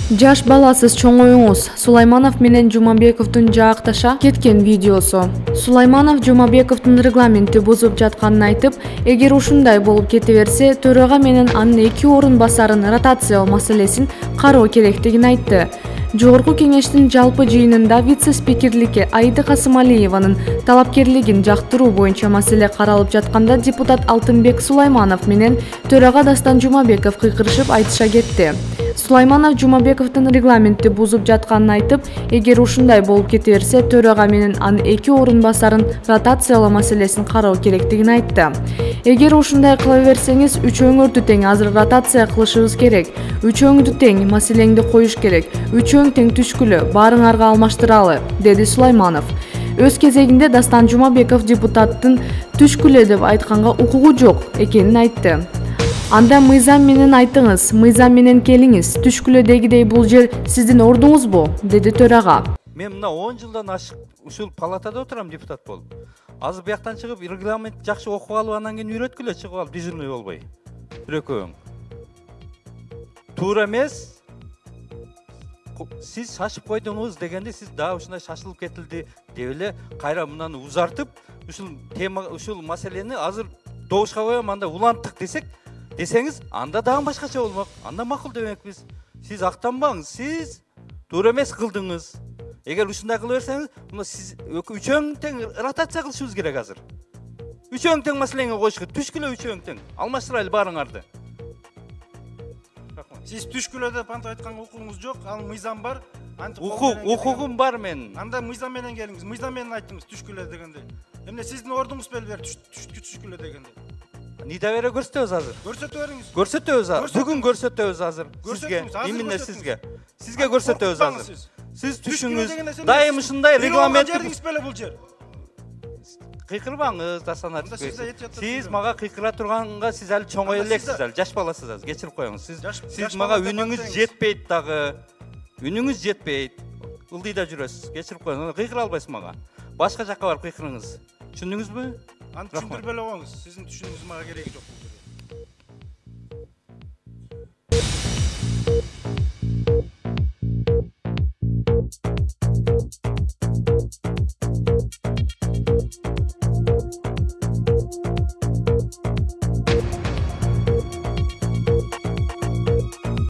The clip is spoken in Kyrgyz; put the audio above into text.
Жаш баласыз чоңоюңуз Сулайманов менен Жумабековдун жаакташа кеткен видеосу. Сулайманов Жумабековдун регламентти бузуп жатканын айтып, эгер ушундай болуп кете берсе, төрага менен анын 2 орун басарын ротациялоо маселесин кароо керектигин айтты. Жогорку кеңештин жалпы жыйынында вице-спикерликке Аида Касымалиеванын талапкерлигин жактыруу боюнча маселе каралып жатканда депутат Алтынбек Сулайманов менен төрага Дастан Жумабеков кыйкырышып айтыша кетти. Сулайманов Жумабековдун регламентти бузуп жатканын айтып, эгер ушундай болуп кете берсе, төрага менен анын 2 орун басарын ротациялоо маселесин кароо керектигин айтты. Эгер ушундай кыла берсеңиз, үчөөңөрдү тең азыр ротация кылышыбыз керек. Үчөөңдү тең маселеңди коюш керек. Үчөөң тең түшкүлө, баарыңарга алмаштыралы, деди Сулайманов. Өз кезегинде Дастан Жумабеков депутаттын түшкүлө деп айтканга укугу жок экенин айтты. Анда мыйзам менен айтыңыз, мыйзам менен келиңиз. Түшкүлөдөгүдөй бул жер сиздин ордуңузбу, деди төрага. Мен мына 10 жылдан ашык ушул палатада отурам депутат болуп. Азыр бияктан чыгып регламент жакшы окуп алып, анан кийин үйрөткүлө чыгып алып дежурный болбой. Бирөкөөң. Туура эмес. Сиз шашып койдуңуз дегенде сиз дагы ушундай шашылып кетилди деп эле кайра мынаны узартып, ушул тема, ушул маселени азыр добушка коем, анда уланттык десеңиз, анда дагы башкача болмок. Анда макул демекпиз. Сиз актанбаңыз, сиз туура эмес кылдыңыз. Эгер ушундай кыла берсеңиз, мына сиз үчөөң тең ротация кылышыбыз керек азыр. Үчөөң тең маселеңе коюш керек. Түшкүлө үчөөң тең. Алмаштырайлы баарыңарды. Сиз түшкүлө деп анта айтканга укугуңуз жок, ал мыйзам бар. Укугум бар менин. Анда мыйзам менен келиңиз. Мыйзам менен айттыңыз түшкүлө дегенде. Эмне сиздин ордуңуз белбер түшкүлө дегенде. Нида бере көрсөтөбүз азыр. Көрсөтө бериңиз. Көрсөтөбүз азыр. Бүгүн көрсөтөбүз азыр. Сизге, именно сизге. Сизге көрсөтөбүз азыр. Сиз түшүңүз дайым ушундай регламент. Бул жер. Кыйкырбаңыз, Дастан Артыкбек. Сиз мага кыйкыра турганга сиз али чоңой элексиз, али жаш баласыз азыр. Кечирип коюңуз. Сиз мага үнүңүз жетпейт дагы. Үнүңүз жетпейт. Ылдыйда жүрөсүз. Кечирип коюңуз. Кыйкыра албайсыз мага. Башка жакка барып кыйкырыңыз. Түшүндүңүзбү? Аны түшүндүрбөй эле коюңуз. Сиздин түшүнүүңүз мага кереги жок.